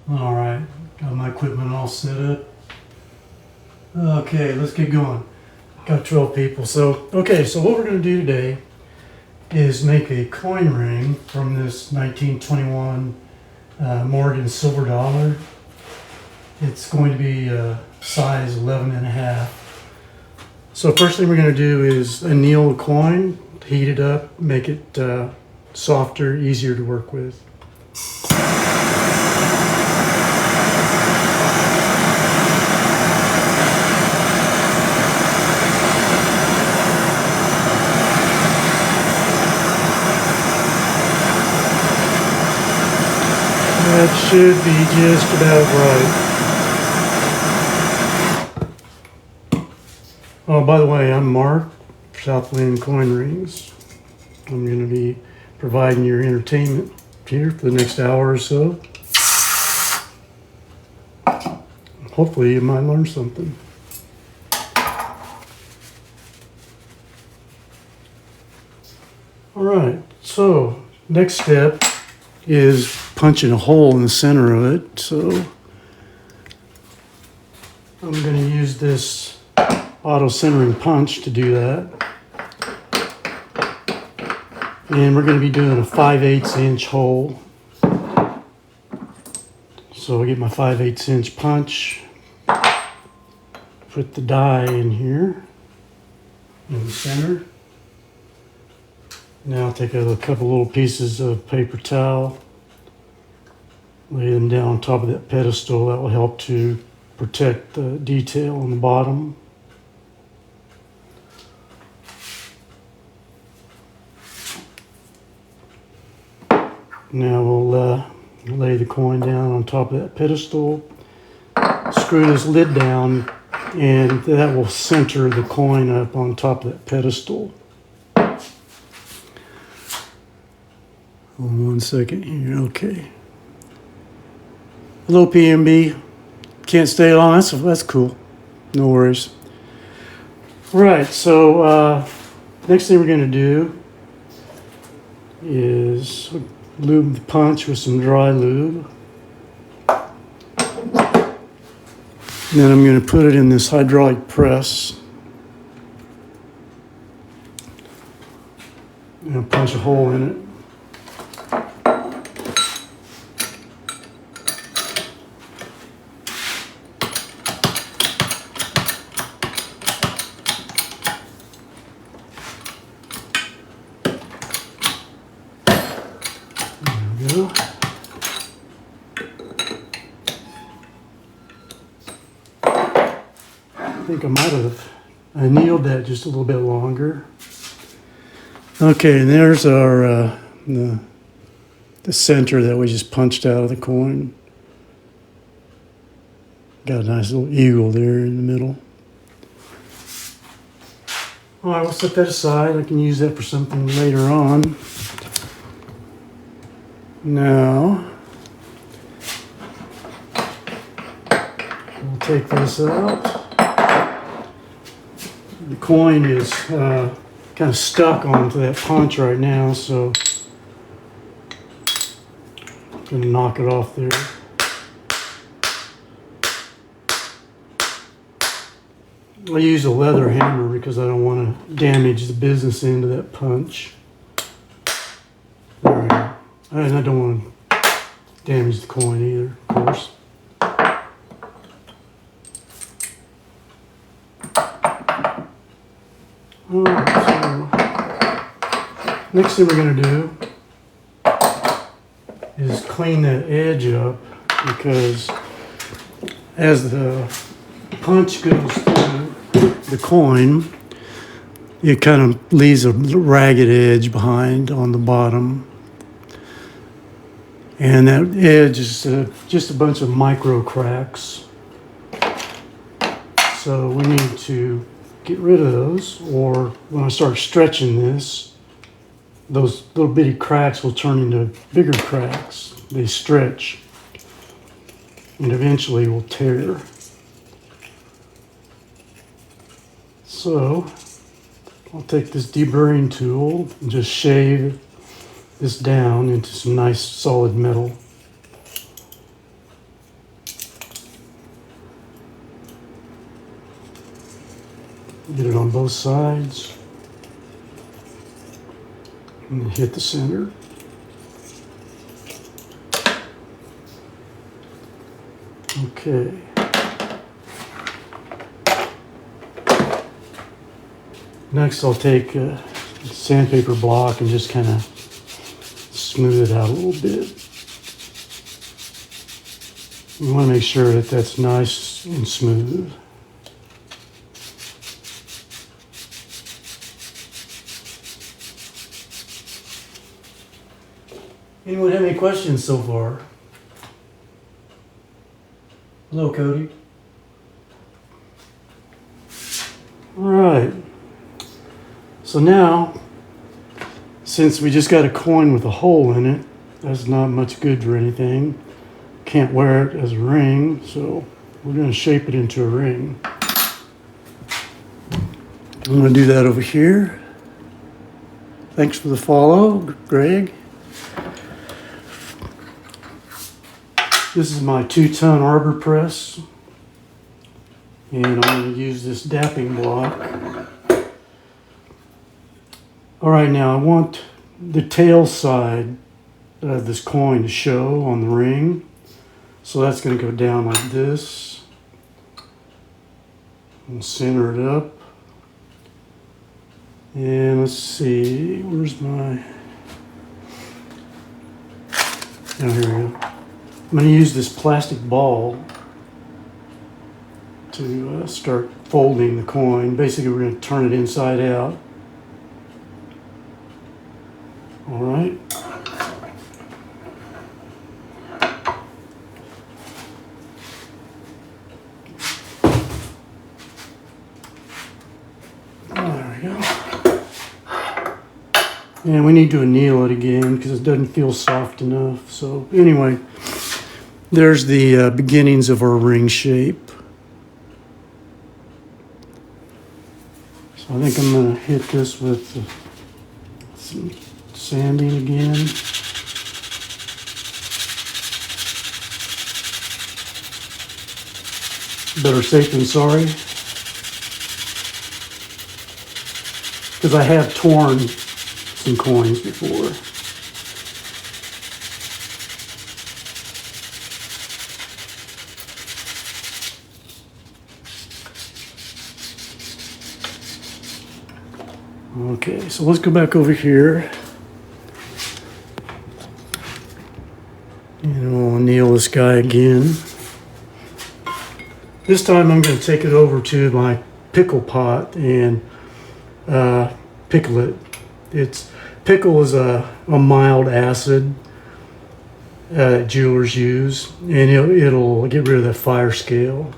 All right, got my equipment all set up. Okay, let's get going. Got 12 people. So what we're going to do today is make a coin ring from this 1921 Morgan silver dollar. It's going to be size 11 and a half. So first thing we're going to do is anneal the coin, heat it up, make it softer, easier to work with. That should be just about right. Oh, by the way, I'm Mark, SouthWind Coin Rings. I'm going to be providing your entertainment here for the next hour or so. Hopefully you might learn something. All right, so next step is punching a hole in the center of it. So I'm going to use this auto centering punch to do that. And we're going to be doing a 5/8 inch hole. So I get my 5/8 inch punch, put the die in here in the center. Now I'll take a couple little pieces of paper towel, lay them down on top of that pedestal. That will help to protect the detail on the bottom. Now we'll lay the coin down on top of that pedestal, screw this lid down, and that will center the coin up on top of that pedestal. Hold on 1 second here. Okay. Hello, PMB. Can't stay long. That's cool. No worries. Right. So next thing we're going to do is lube the punch with some dry lube. And then I'm going to put it in this hydraulic press. And I'll punch a hole in it. Go. I think I might have annealed that just a little bit longer. Okay, and there's our the center that we just punched out of the coin. Got a nice little eagle there in the middle. All right, we'll set that aside. I can use that for something later on. Now, we'll take this out. The coin is kind of stuck onto that punch right now, so I'm going to knock it off there. I use a leather hammer because I don't want to damage the business end of that punch. All right. And I don't want to damage the coin either, of course. Alright, so next thing we're going to do is clean that edge up, because as the punch goes through the coin, it kind of leaves a ragged edge behind on the bottom. And that edge is just a bunch of micro cracks. So we need to get rid of those, or when I start stretching this, those little bitty cracks will turn into bigger cracks. They stretch and eventually will tear. So I'll take this deburring tool and just shave this down into some nice solid metal. Get it on both sides. And hit the center. Okay. Next I'll take a sandpaper block and just kind of smooth it out a little bit. We want to make sure that that's nice and smooth. Anyone have any questions so far? Hello, Cody. All right. So now, since we just got a coin with a hole in it, that's not much good for anything. Can't wear it as a ring, so we're going to shape it into a ring. I'm going to do that over here. Thanks for the follow, Greg. This is my 2-ton arbor press, and I'm going to use this dapping block. All right, now I want the tail side of this coin to show on the ring, so that's going to go down like this. We'll center it up, and let's see, where's my? Oh, here we go. I'm going to use this plastic ball to start folding the coin. Basically, we're going to turn it inside out. All right. There we go. And we need to anneal it again because it doesn't feel soft enough. So anyway, there's the beginnings of our ring shape. So I think I'm going to hit this with some sanding again. Better safe than sorry. Because I have torn some coins before. Okay, so let's go back over here. And we'll anneal this guy again. This time I'm going to take it over to my pickle pot and pickle it. Pickle is a mild acid jewelers use, and it'll get rid of that fire scale.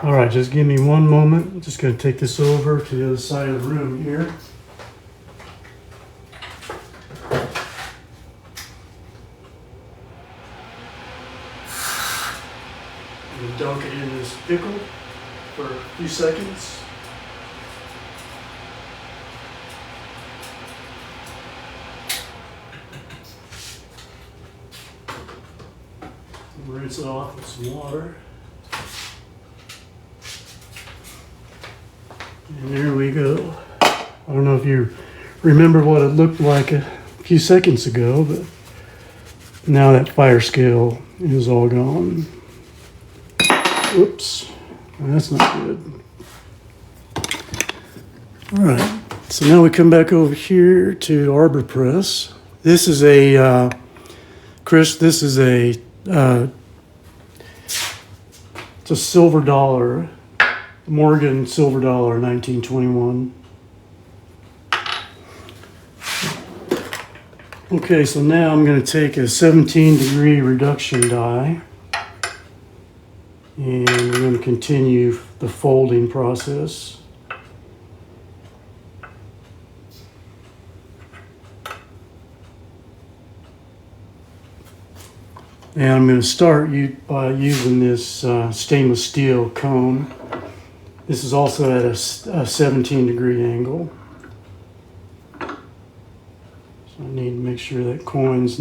All right, just give me one moment. I'm just going to take this over to the other side of the room here. And dunk it in this pickle for a few seconds. Rinse it off with some water. And there we go. I don't know if you remember what it looked like a few seconds ago, but now that fire scale is all gone. Oops, that's not good. All right, so now we come back over here to arbor press. This is a, Chris, this is a, it's a silver dollar. Morgan silver dollar, 1921. Okay, so now I'm going to take a 17-degree reduction die, and we're going to continue the folding process. And I'm going to start by using this stainless steel cone. This is also at a 17-degree angle. So I need to make sure that coin's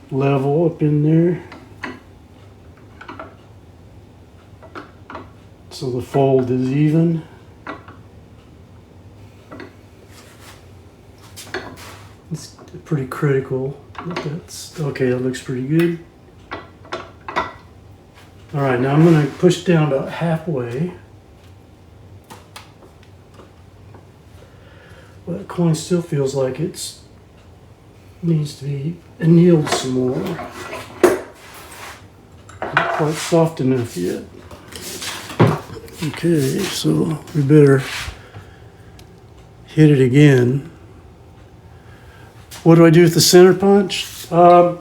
level up in there. So the fold is even. It's pretty critical. That's okay, that looks pretty good. All right, now I'm going to push down about halfway. But the coin still feels like it needs to be annealed some more. Not quite soft enough yet. Okay, so we better hit it again. What do I do with the center punch? Well,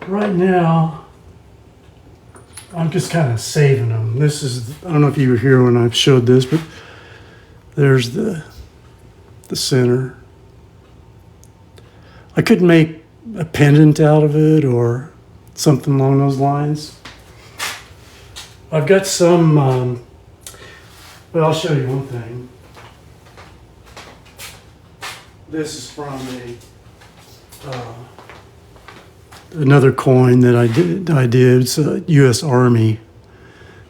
right now, I'm just kind of saving them. This is, I don't know if you were here when I showed this, but there's the center. I could make a pendant out of it or something along those lines. I've got some, well, I'll show you one thing. This is from another coin that I did. It's a U.S. Army,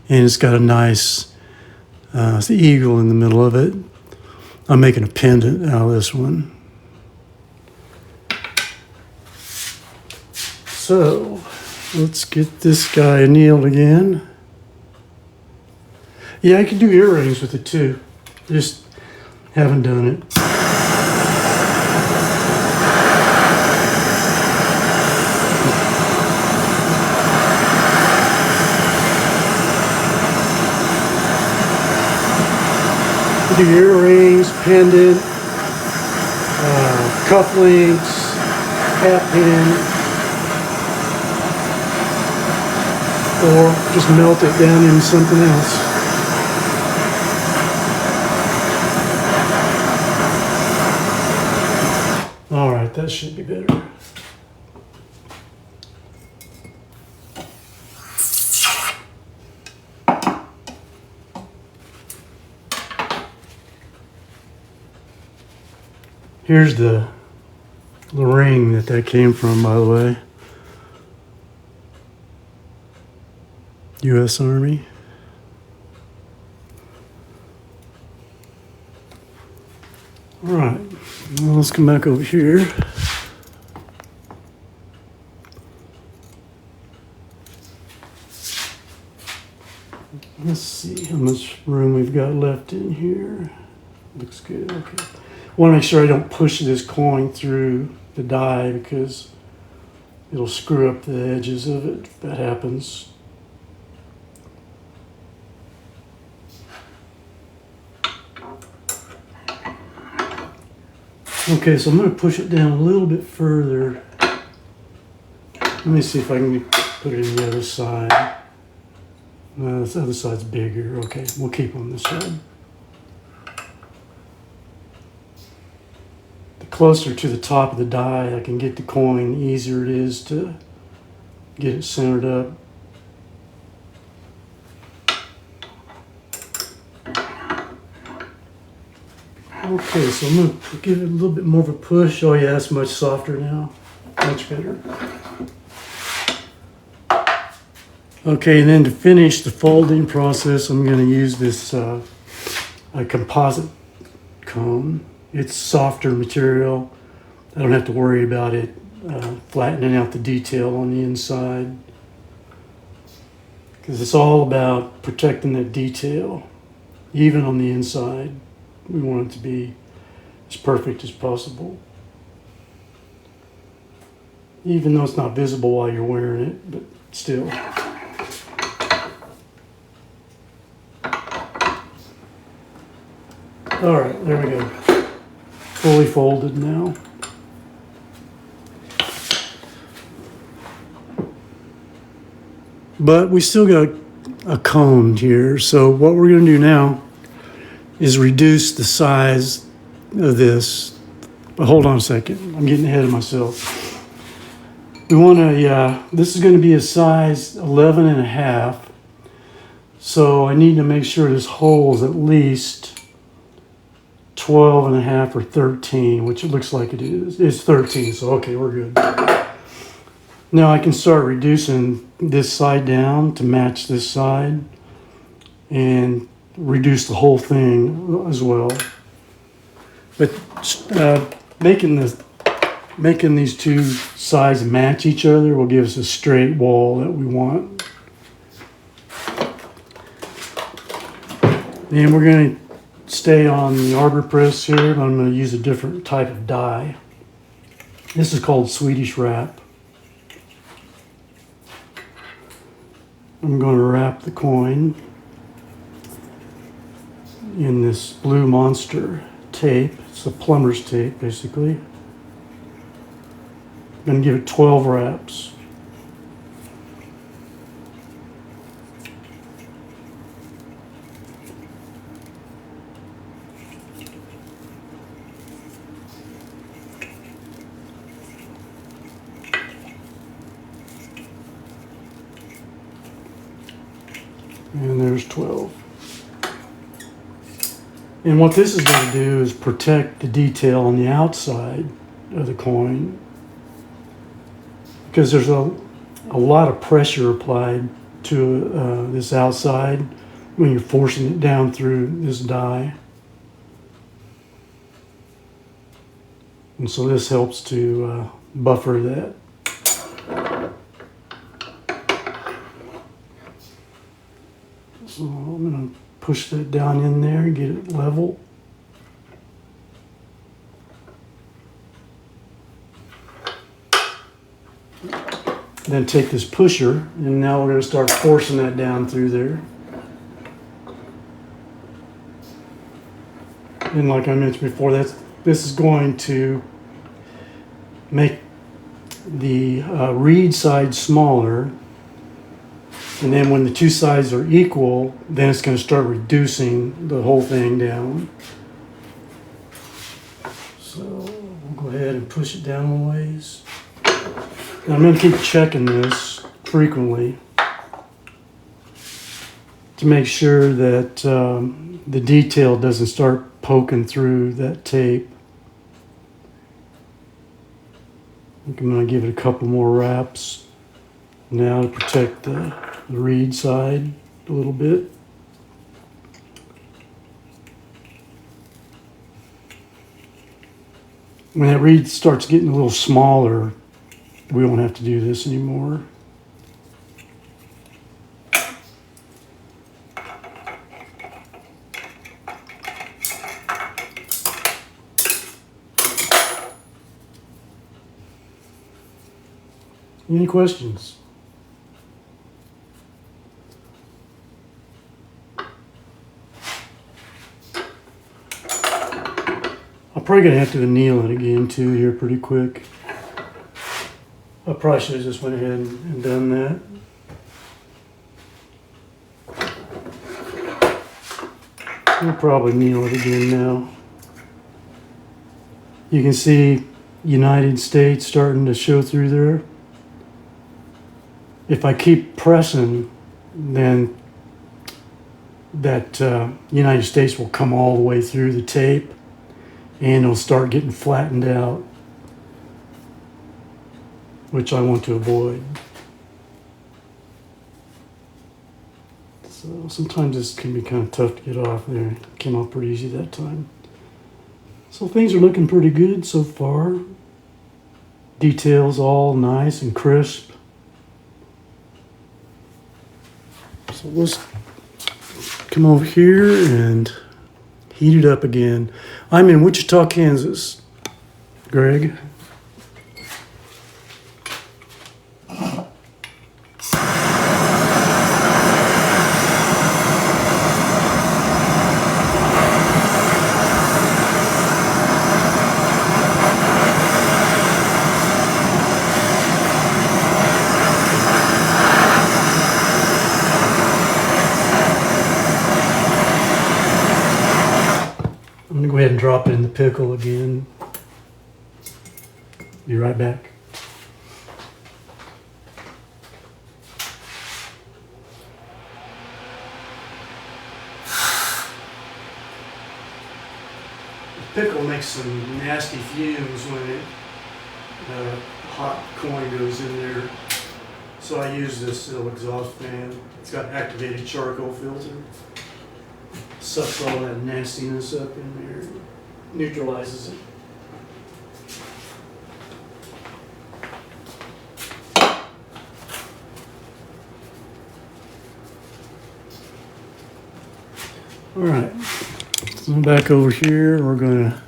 and it's got a nice it's the eagle in the middle of it. I'm making a pendant out of this one. So let's get this guy annealed again. Yeah, I can do earrings with it too. Just haven't done it. Do earrings, pendant, cufflinks, hat pin, or just melt it down into something else. All right, that should be better. Here's the ring that came from, by the way. U.S. Army. All right, well, let's come back over here. Let's see how much room we've got left in here. Looks good, okay. I want to make sure I don't push this coin through the die because it'll screw up the edges of it if that happens. Okay, so I'm going to push it down a little bit further. Let me see if I can put it on the other side. No, this other side's bigger. Okay, we'll keep on this side. The closer to the top of the die I can get the coin, the easier it is to get it centered up. Okay, so I'm going to give it a little bit more of a push. Oh yeah, that's much softer now. Much better. Okay, and then to finish the folding process, I'm going to use this a composite cone. It's softer material. I don't have to worry about it flattening out the detail on the inside, because it's all about protecting that detail, even on the inside. We want it to be as perfect as possible, even though it's not visible while you're wearing it, but still. All right, there we go. Fully folded now. But we still got a cone here. So what we're going to do now is reduce the size of this. But hold on a second. I'm getting ahead of myself. We want a, this is going to be a size 11 and a half. So I need to make sure this hole is at least 12 and a half or 13, which it looks like it is. It's 13, so okay, we're good. Now I can start reducing this side down to match this side and reduce the whole thing as well. But making these two sides match each other will give us a straight wall that we want. And we're going to stay on the arbor press here, but I'm going to use a different type of die. This is called Swedish wrap. I'm going to wrap the coin in this blue monster tape. It's a plumber's tape, basically. I'm going to give it 12 wraps. And there's 12. And what this is going to do is protect the detail on the outside of the coin, because there's a lot of pressure applied to this outside when you're forcing it down through this die. And so this helps to buffer that. So I'm going to push that down in there and get it level. Then take this pusher, and now we're going to start forcing that down through there. And like I mentioned before, this is going to make the reed side smaller. And then when the two sides are equal, then it's going to start reducing the whole thing down. So we'll go ahead and push it down a ways. And I'm going to keep checking this frequently to make sure that the detail doesn't start poking through that tape. I'm going to give it a couple more wraps now to protect the reed side a little bit. When that reed starts getting a little smaller, we won't have to do this anymore. Any questions? I'm probably going to have to anneal it again too here pretty quick. I probably should have just went ahead and done that. I'll probably anneal it again now. You can see United States starting to show through there. If I keep pressing, then that United States will come all the way through the tape and it'll start getting flattened out, which I want to avoid. So sometimes this can be kind of tough to get off there. It came off pretty easy that time. So things are looking pretty good so far. Details all nice and crisp. So let's come over here and heat it up again. I'm in Wichita, Kansas, Greg. I'm going to go ahead and drop it in the pickle again. Be right back. makes some nasty fumes when hot coin goes in there. So I use this little exhaust fan. It's got activated charcoal filter. Sucks all that nastiness up in there, neutralizes it. All right, so back over here, we're going to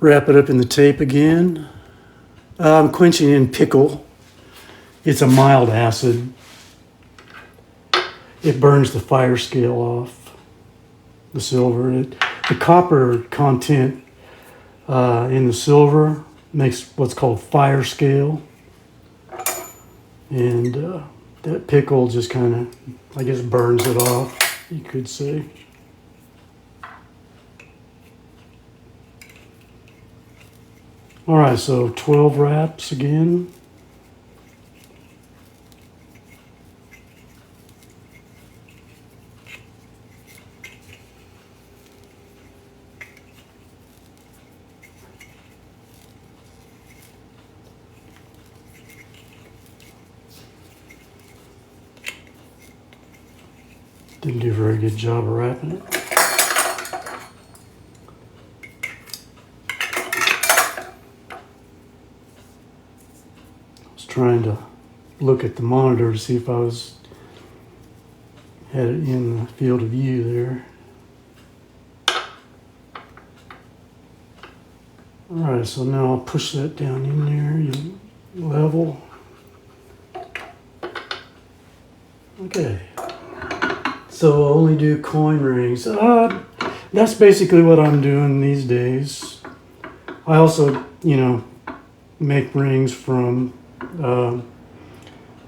wrap it up in the tape again. I'm quenching in pickle. It's a mild acid. It burns the fire scale off the silver. The copper content in the silver makes what's called fire scale. And that pickle just kind of, I guess, burns it off, you could say. All right, so 12 wraps again. Didn't do a very good job of wrapping it. Trying to look at the monitor to see if I had it in the field of view there. All right, so now I'll push that down in there, you level. Okay, so I'll only do coin rings. That's basically what I'm doing these days. I also, make rings from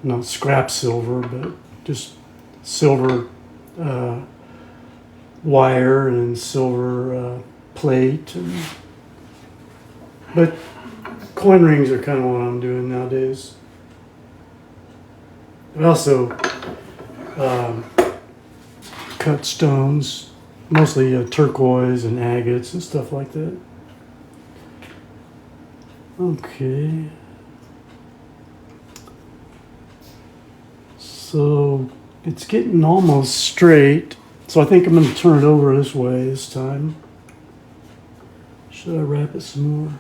not scrap silver, but just silver wire and silver plate. But coin rings are kind of what I'm doing nowadays. I also cut stones, mostly turquoise and agates and stuff like that. Okay. So it's getting almost straight. So I think I'm going to turn it over this way this time. Should I wrap it some more?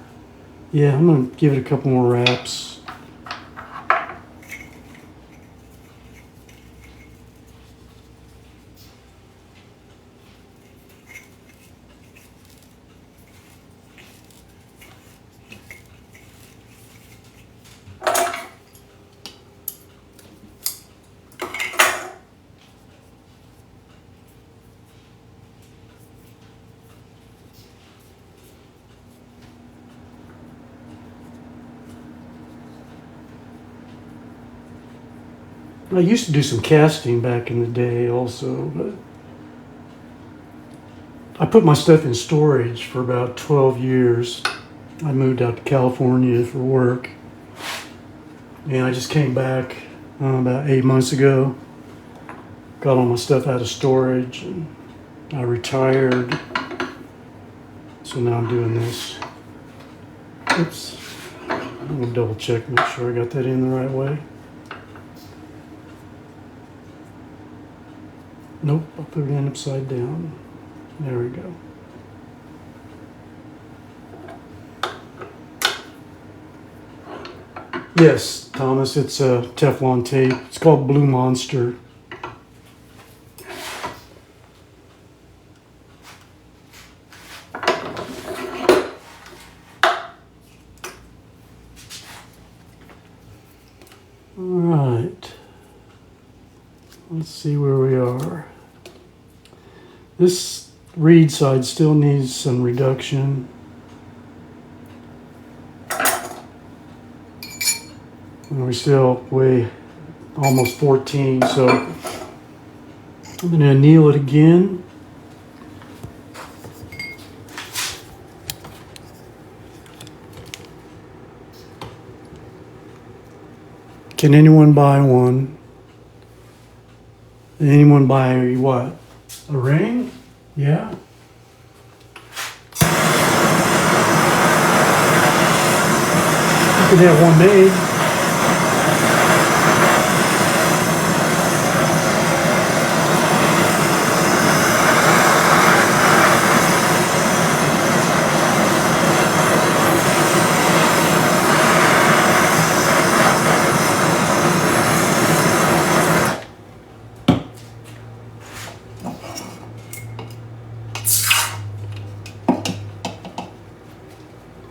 Yeah, I'm going to give it a couple more wraps. I used to do some casting back in the day also, but I put my stuff in storage for about 12 years. I moved out to California for work, and I just came back about 8 months ago. Got all my stuff out of storage, and I retired. So now I'm doing this. Oops. I'm gonna double check, make sure I got that in the right way. Nope, I'll put it in upside down. There we go. Yes, Thomas, it's a Teflon tape. It's called Blue Monster. All right. Let's see where we are. This reed side still needs some reduction. And we still weigh almost 14, so I'm going to anneal it again. Can anyone buy one? Anyone buy what? A ring? Yeah. can have one made.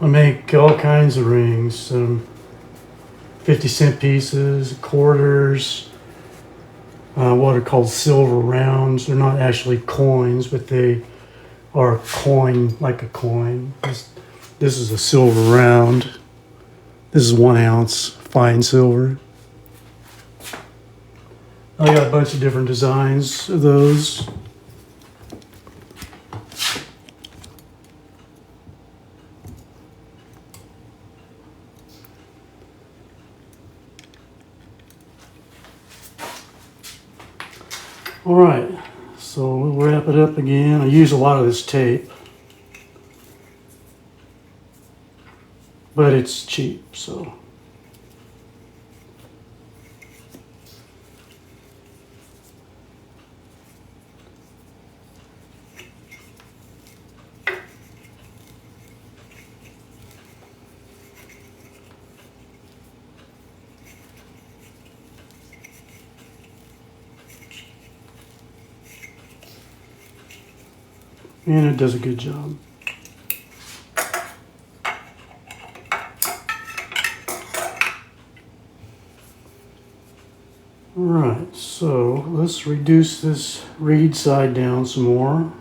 I make all kinds of rings, some 50-cent pieces, quarters, what are called silver rounds. They're not actually coins, but they are coin, like a coin. This is a silver round. This is 1 ounce fine silver. I got a bunch of different designs of those. All right, so we'll wrap it up again. I use a lot of this tape, but it's cheap, so. And it does a good job. All right, so let's reduce this reed side down some more.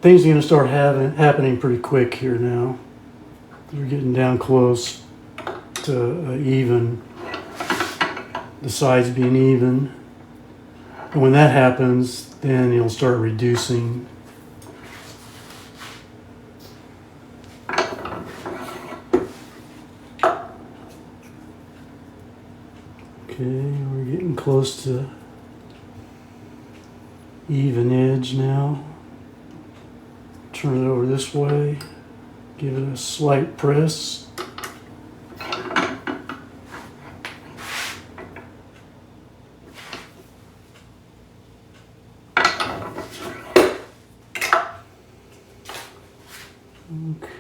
Things are going to start happening pretty quick here now. We're getting down close to even, the sides being even. And when that happens, then you'll start reducing. Okay, we're getting close to even edge now. Turn it over this way, give it a slight press.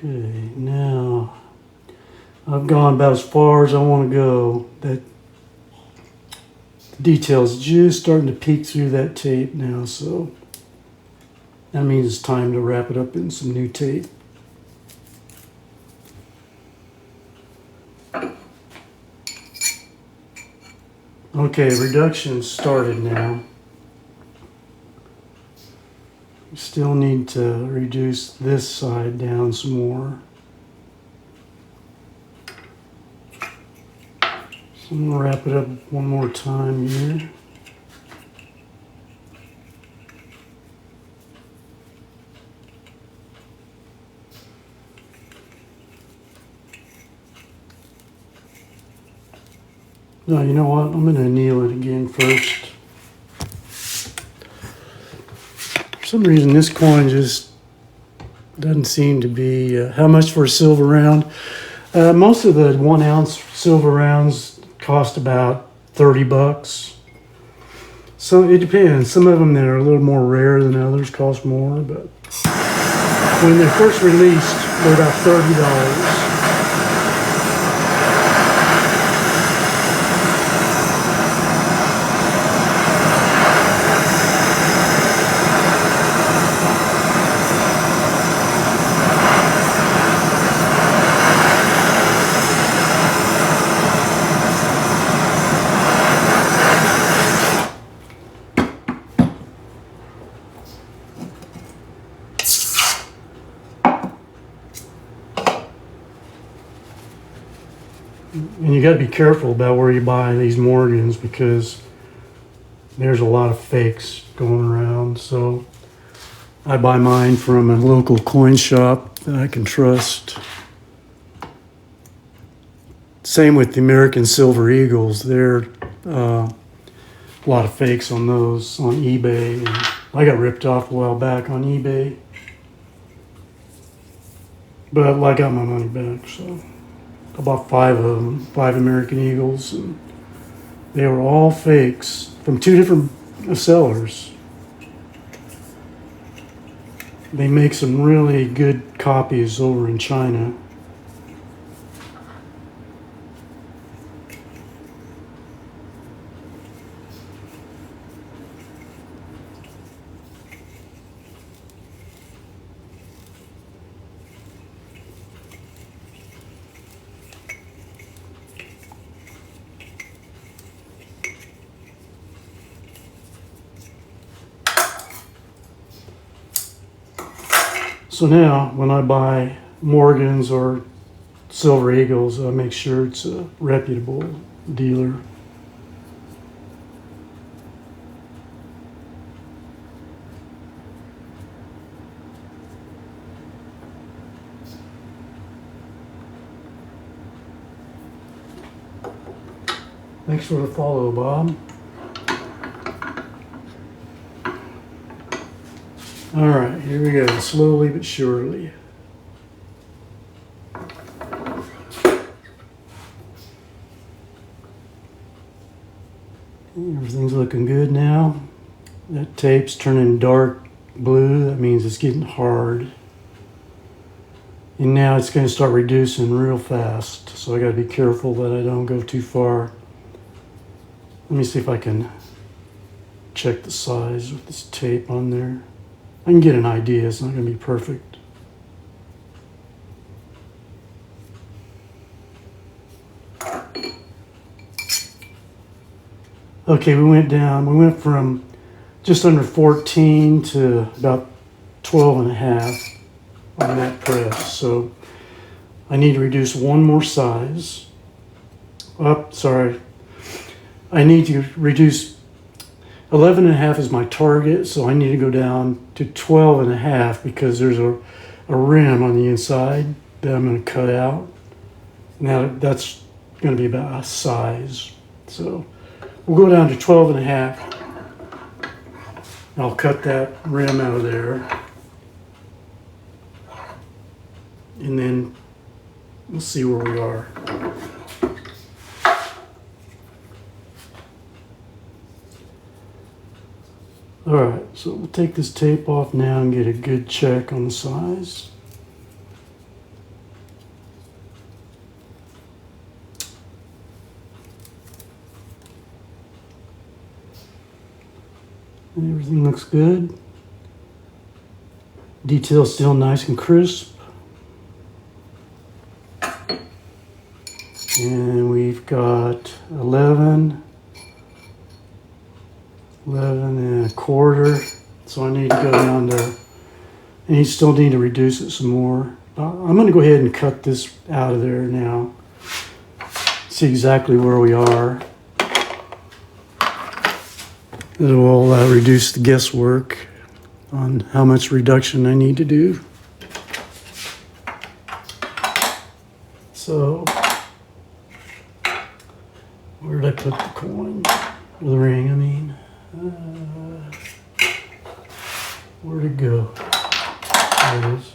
Okay, now I've gone about as far as I want to go. That detail's just starting to peek through that tape now, so that means it's time to wrap it up in some new tape. Okay, reduction started now. We still need to reduce this side down some more. So I'm gonna wrap it up one more time here. No, you know what? I'm gonna anneal it again first. For some reason, this coin just doesn't seem to be, how much for a silver round? Most of the 1 ounce silver rounds cost about 30 bucks. So it depends. Some of them that are a little more rare than others cost more, but when they're first released, they're about $30. And you got to be careful about where you buy these Morgans because there's a lot of fakes going around. So I buy mine from a local coin shop that I can trust. Same with the American Silver Eagles. There are a lot of fakes on those on eBay. And I got ripped off a while back on eBay. But I got my money back, so I bought 5 of them, 5 American Eagles, and they were all fakes from 2 different sellers. They make some really good copies over in China. So now, when I buy Morgans or Silver Eagles, I make sure it's a reputable dealer. Thanks for the follow, Bob. All right, here we go, slowly but surely. Everything's looking good now. That tape's turning dark blue. That means it's getting hard. And now it's going to start reducing real fast. So I got to be careful that I don't go too far. Let me see if I can check the size with this tape on there. I can get an idea. It's not going to be perfect. Okay, we went from just under 14 to about 12 and a half on that press. So I need to reduce one more size. I need to reduce 11 and a half is my target, so I need to go down to 12 and a half because there's a rim on the inside that I'm going to cut out. Now that's going to be about a size. So we'll go down to 12 and a half. I'll cut that rim out of there. And then we'll see where we are. All right, so we'll take this tape off now and get a good check on the size. And everything looks good. Detail's still nice and crisp. And we've got 11 and a quarter. So I need to go down to, and you still need to reduce it some more. I'm going to go ahead and cut this out of there now. See exactly where we are. It will reduce the guesswork on how much reduction I need to do. So, where did I put the coin? Or the ring, I mean. Where'd it go? There it is.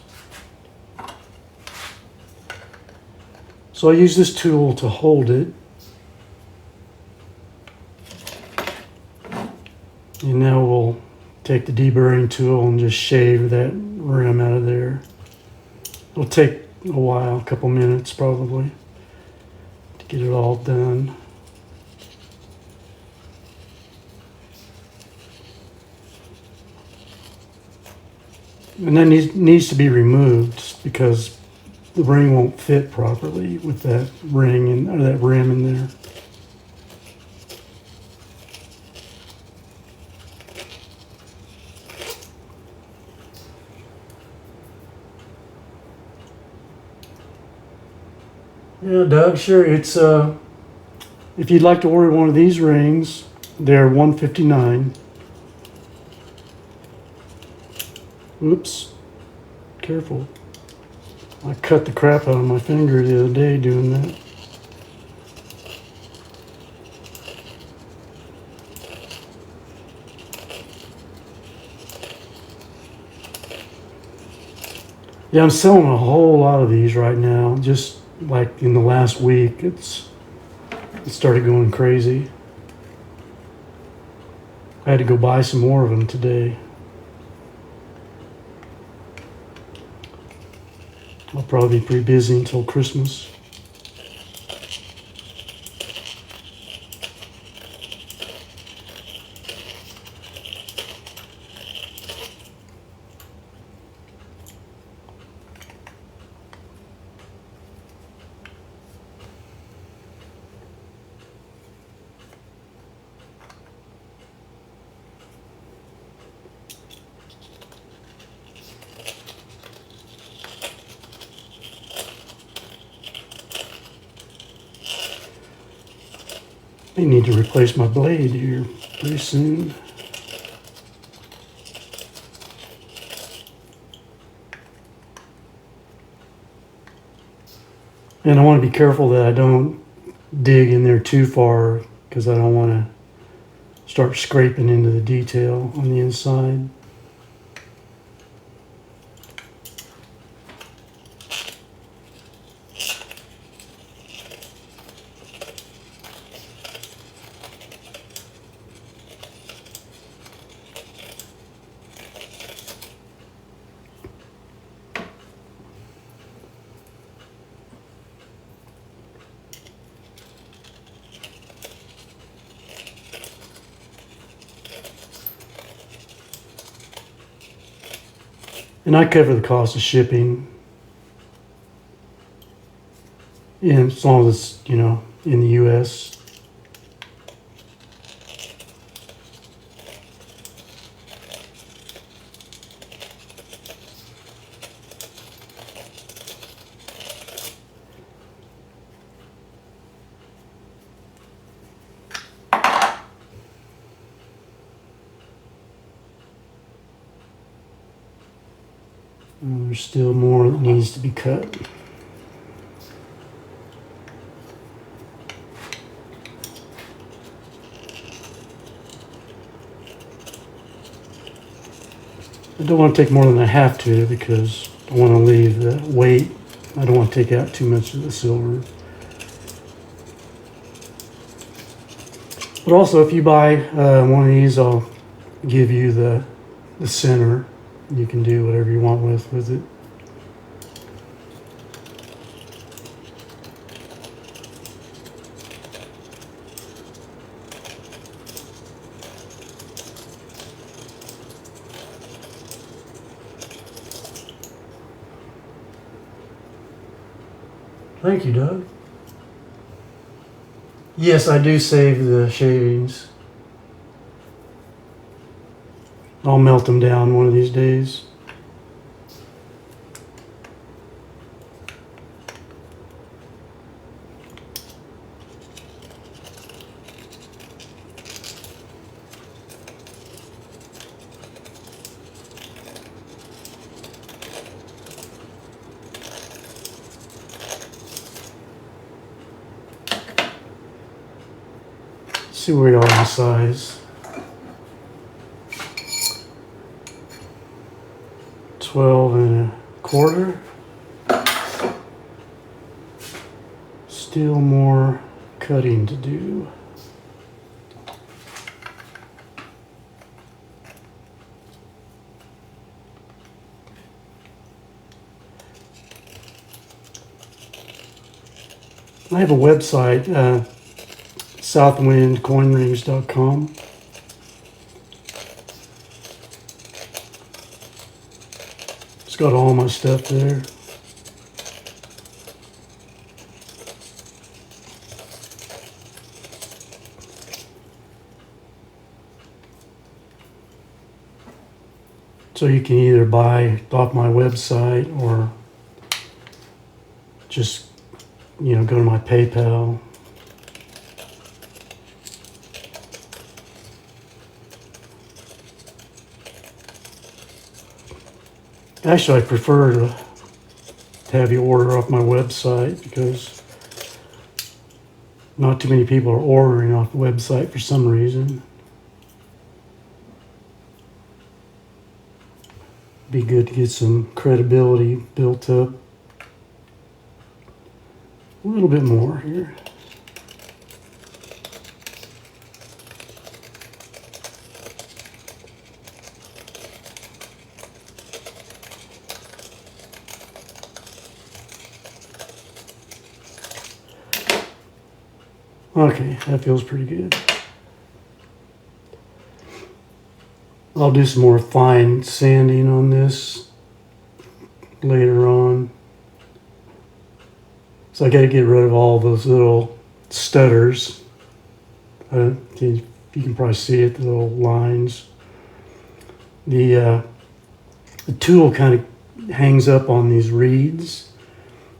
So I use this tool to hold it. And now we'll take the deburring tool and just shave that rim out of there. It'll take a while, a couple minutes probably, to get it all done. And that needs to be removed because the ring won't fit properly with that ring or that rim in there. Yeah, Doug, sure. It's if you'd like to order one of these rings, they're $159. Oops, careful. I cut the crap out of my finger the other day doing that. Yeah, I'm selling a whole lot of these right now. Just like in the last week, it started going crazy. I had to go buy some more of them today. I'll probably be pretty busy until Christmas. I need to replace my blade here pretty soon. And I want to be careful that I don't dig in there too far because I don't want to start scraping into the detail on the inside. And I cover the cost of shipping, and as long as it's, in the U.S. There's still more that needs to be cut. I don't want to take more than I have to because I want to leave the weight. I don't want to take out too much of the silver. But also, if you buy one of these, I'll give you the center. You can do whatever you want with it. Thank you, Doug. Yes, I do save the shavings. I'll melt them down one of these days. See where we are in size. 12 1/4. Still more cutting to do. I have a website, SouthWindCoinRings.com. It's got all my stuff there. So you can either buy off my website or just, go to my PayPal. Actually, I prefer to have you order off my website because not too many people are ordering off the website for some reason. Be good to get some credibility built up. A little bit more here. Okay, that feels pretty good. I'll do some more fine sanding on this later on. So I got to get rid of all those little stutters. You can probably see it, the little lines. The tool kind of hangs up on these reeds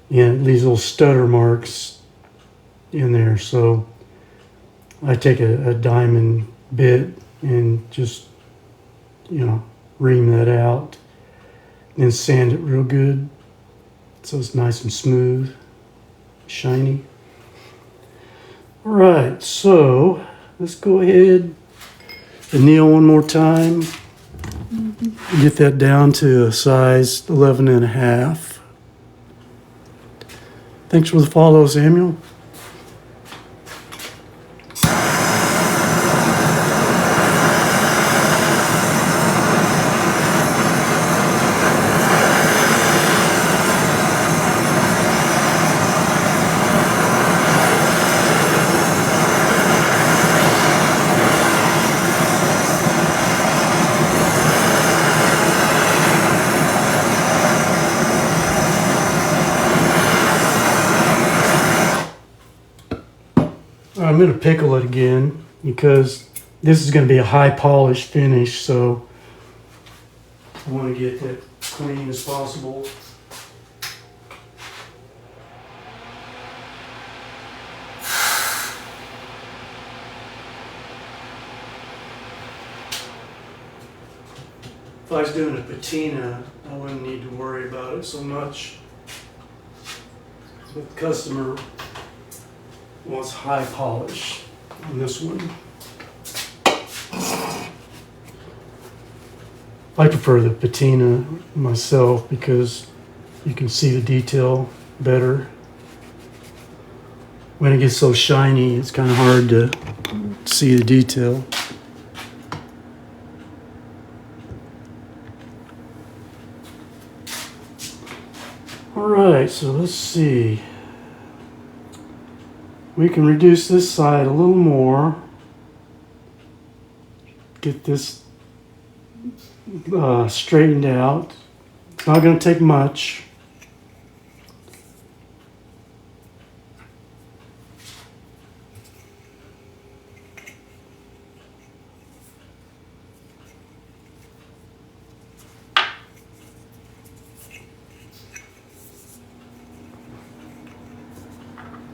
and these little stutter marks in there. So I take a diamond bit and just, ream that out and sand it real good so it's nice and smooth, shiny. All right, so let's go ahead and nail one more time. Get that down to a size 11.5. Thanks for the follow, Samuel. I'm going to pickle it again because this is going to be a high polish finish, so I want to get that clean as possible. If I was doing a patina, I wouldn't need to worry about it so much. But the customer wants high polish on this one. I prefer the patina myself because you can see the detail better. When it gets so shiny, it's kind of hard to see the detail. All right, so let's see. We can reduce this side a little more. Get this straightened out. It's not going to take much.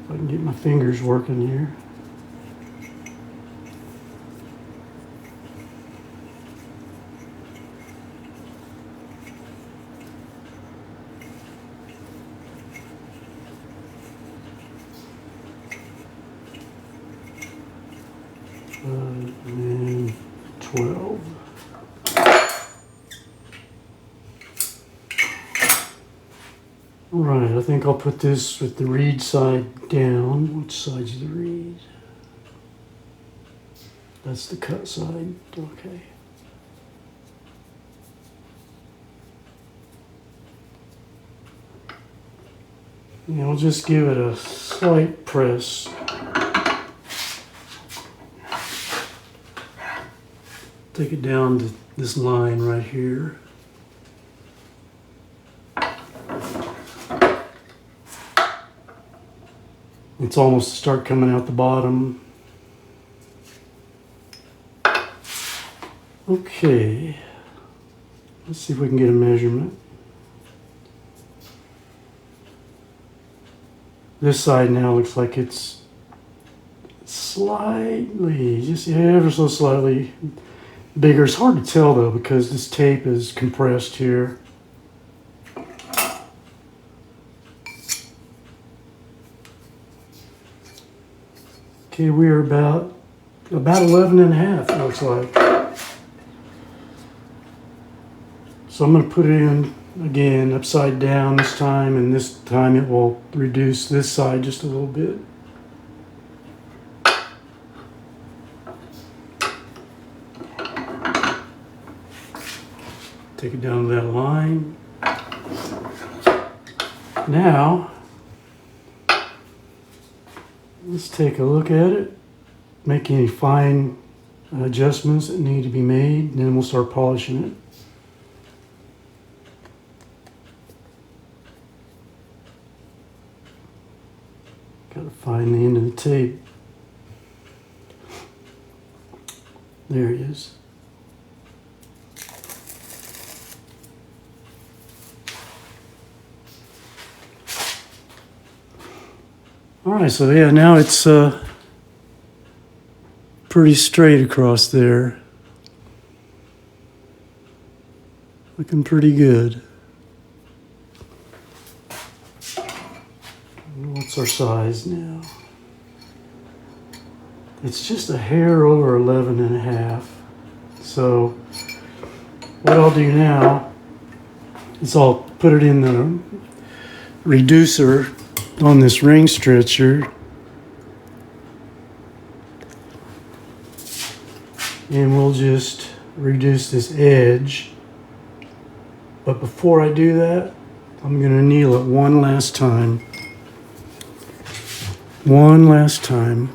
I can get my fingers working here. And 12. All right, I think I'll put this with the reed side down. Which side's the reed? That's the cut side. Okay. And I'll just give it a slight press. Take it down to this line right here. It's almost start coming out the bottom. Okay, let's see if we can get a measurement. This side now looks like it's slightly, just ever so slightly bigger. It's hard to tell though because this tape is compressed here. Okay, we're about 11.5, it looks like. So I'm going to put it in again upside down this time, and this time it will reduce this side just a little bit. Take it down to that line. Now, let's take a look at it, make any fine adjustments that need to be made, and then we'll start polishing it. Got to find the end of the tape. There it is. All right, so yeah, now it's pretty straight across there. Looking pretty good. What's our size now? It's just a hair over 11 and a half. So what I'll do now is I'll put it in the reducer on this ring stretcher, and we'll just reduce this edge. But before I do that, I'm going to anneal it one last time. One last time.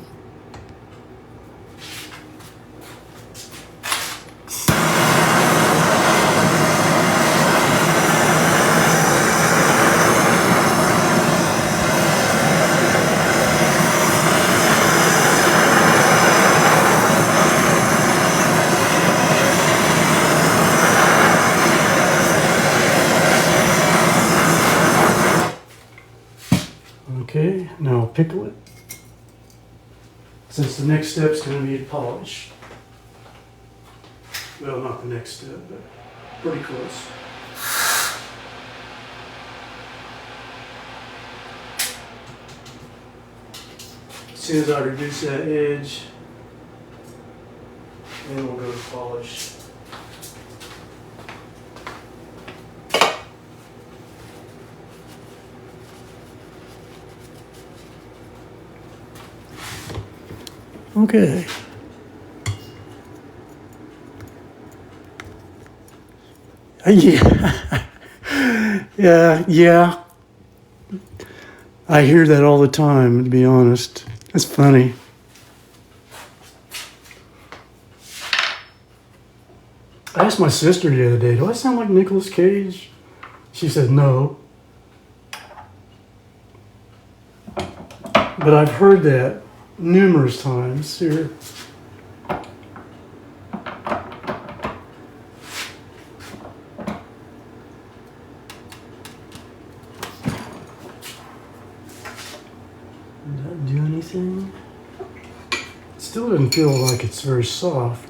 Okay, now I'll pickle it, since the next step is going to be to polish. Well, not the next step, but pretty close. As soon as I reduce that edge, then we'll go to polish. Okay. Yeah. I hear that all the time, to be honest. It's funny. I asked my sister the other day, do I sound like Nicolas Cage? She said no. But I've heard that numerous times here. Did that do anything? It still doesn't feel like it's very soft.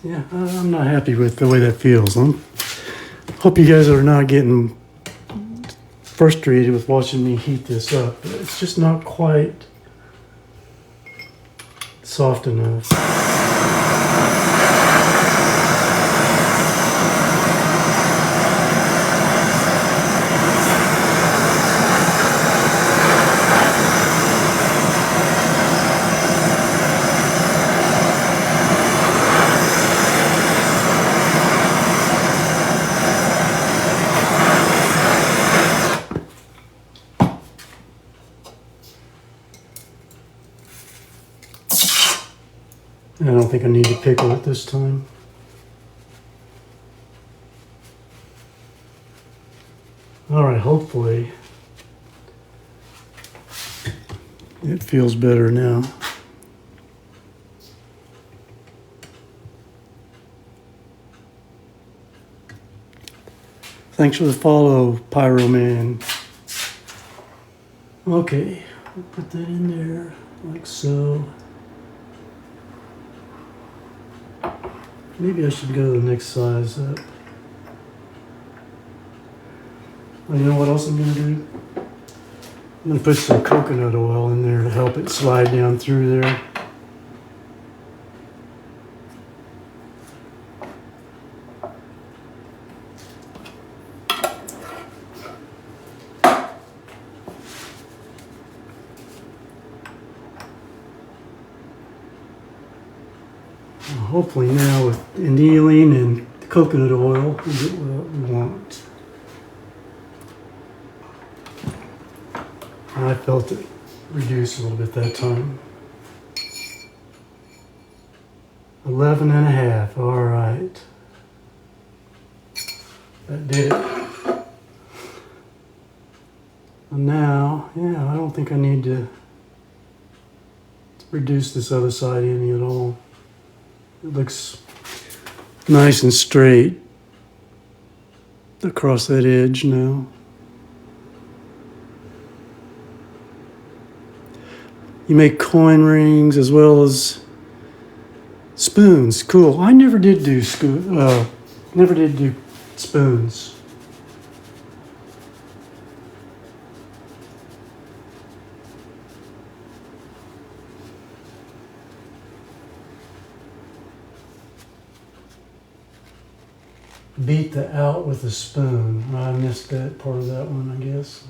Yeah, I'm not happy with the way that feels. I hope you guys are not getting frustrated with watching me heat this up. It's just not quite soft enough. I don't think I need to pickle it this time. All right, hopefully it feels better now. Thanks for the follow, Pyro Man. Okay, we'll put that in there like so. Maybe I should go to the next size up. Oh, you know what else I'm going to do? I'm gonna put some coconut oil in there to help it slide down through there. Hopefully now with annealing and coconut oil, we'll get what we want. I felt it reduce a little bit that time. 11 and a half, all right. That did it. And now, yeah, I don't think I need to reduce this other side any at all. It looks nice and straight across that edge now. You make coin rings as well as spoons. Cool. I never did do spoons. Beat the out with a spoon. I missed that part of that one, I guess.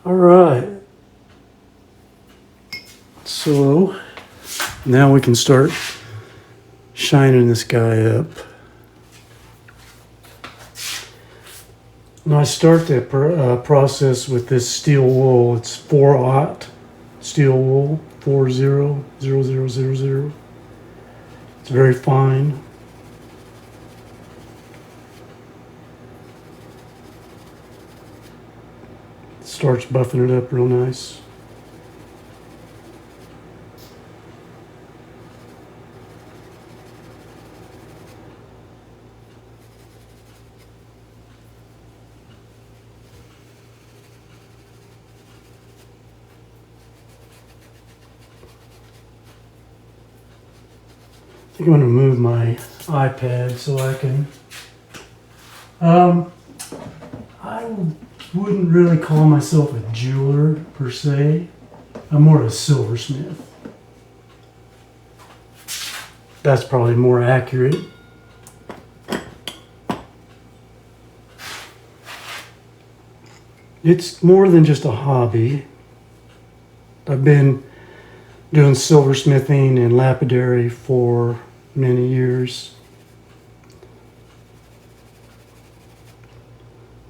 All right. So now we can start shining this guy up. Now I start the process with this steel wool. It's 4/0 steel wool, 400000. It's very fine. Starts buffing it up real nice. I think I'm going to move my iPad so I can. I wouldn't really call myself a jeweler per se. I'm more of a silversmith. That's probably more accurate. It's more than just a hobby. I've been doing silversmithing and lapidary for many years.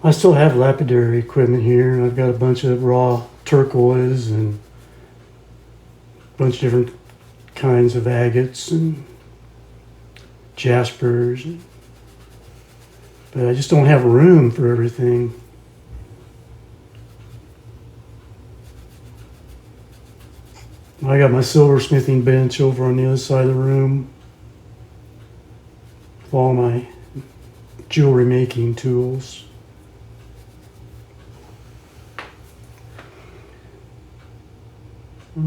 I still have lapidary equipment here. I've got a bunch of raw turquoise and a bunch of different kinds of agates and jaspers. But I just don't have room for everything. I got my silversmithing bench over on the other side of the room with all my jewelry making tools.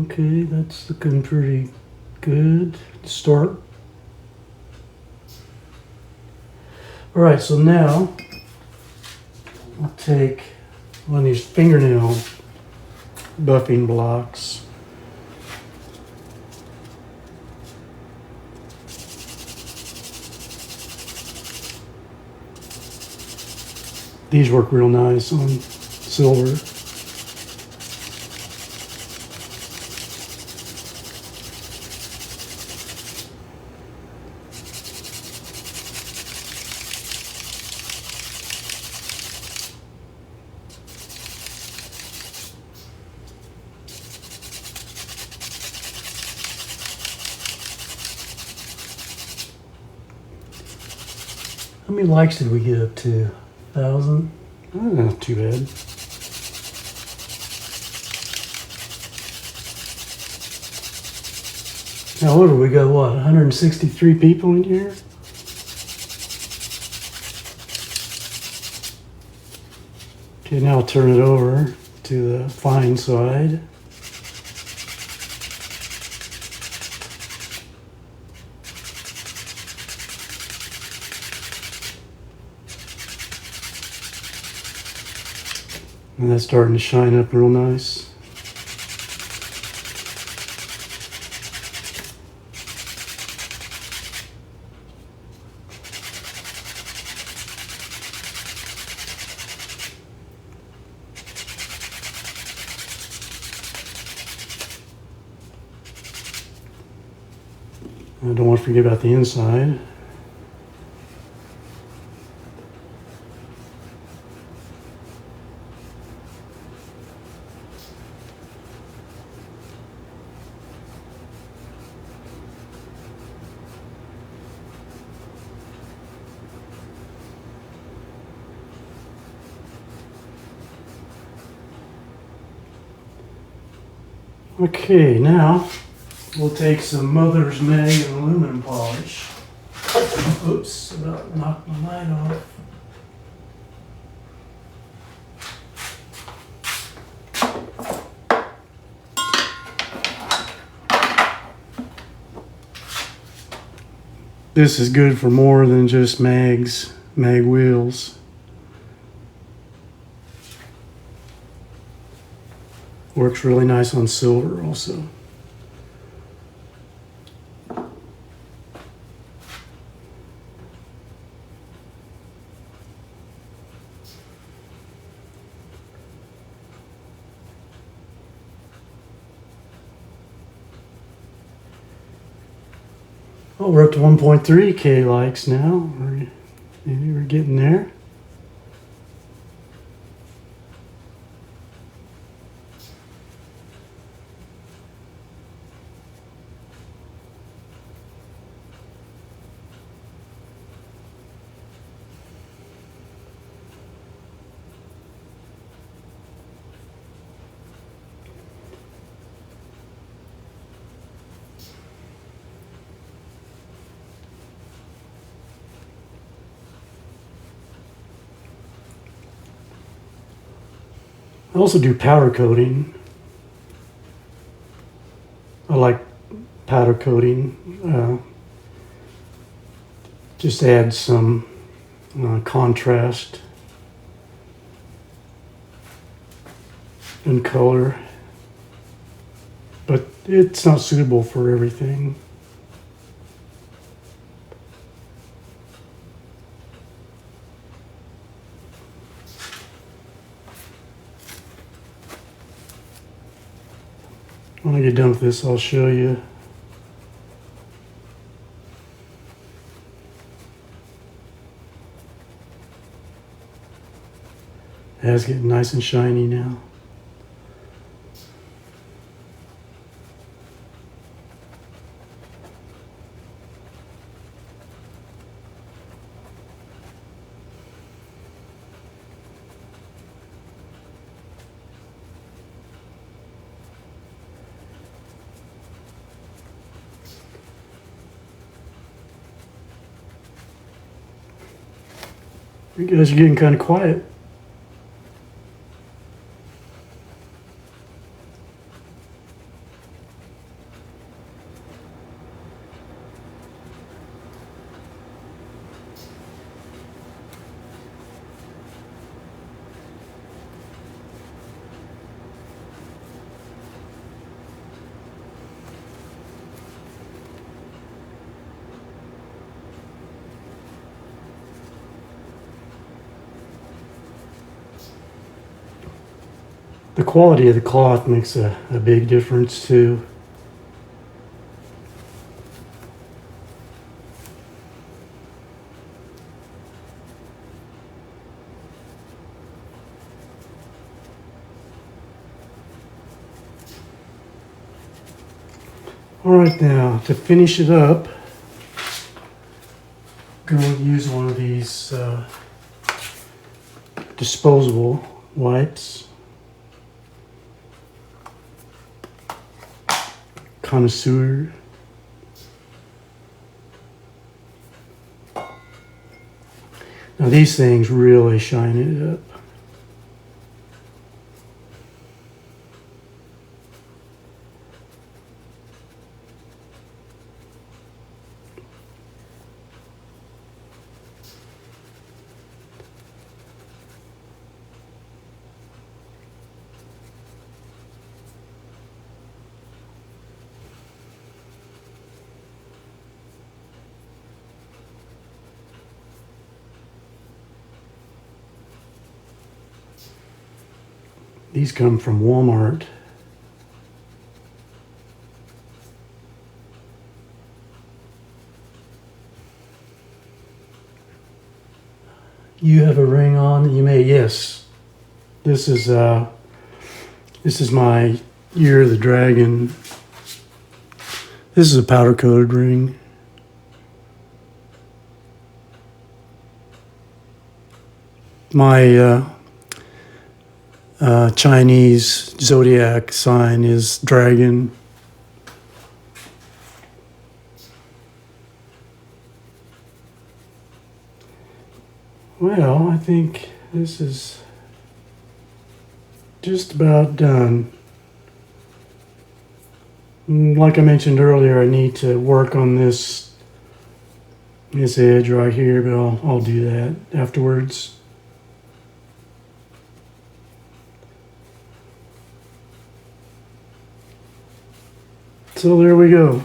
Okay, that's looking pretty good to start. All right, so now I'll take one of these fingernail buffing blocks. These work real nice on silver. How many likes did we get up to? 1,000? Not too bad. However, we got what, 163 people in here? Okay, now I'll turn it over to the fine side. And that's starting to shine up real nice. I don't want to forget about the inside. Okay, now we'll take some Mother's Mag and aluminum polish. Oops, about knocked my light off. This is good for more than just mag wheels. Works really nice on silver also. Oh, we're up to 1.3K likes now. Maybe we're getting there. I also do powder coating. I like powder coating. Just add some contrast and color, but it's not suitable for everything. When I get done with this, I'll show you. It's getting nice and shiny now. You guys are getting kind of quiet. The quality of the cloth makes a big difference too. All right, now to finish it up, I'm going to use one of these disposable wipes. Connoisseur. Now these things really shine it up. These come from Walmart. You have a ring on that you may, yes. This is my Year of the Dragon. This is a powder coated ring. My Chinese zodiac sign is dragon. Well, I think this is just about done. Like I mentioned earlier, I need to work on this edge right here, but I'll do that afterwards. So there we go.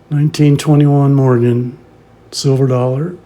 1921 Morgan, silver dollar.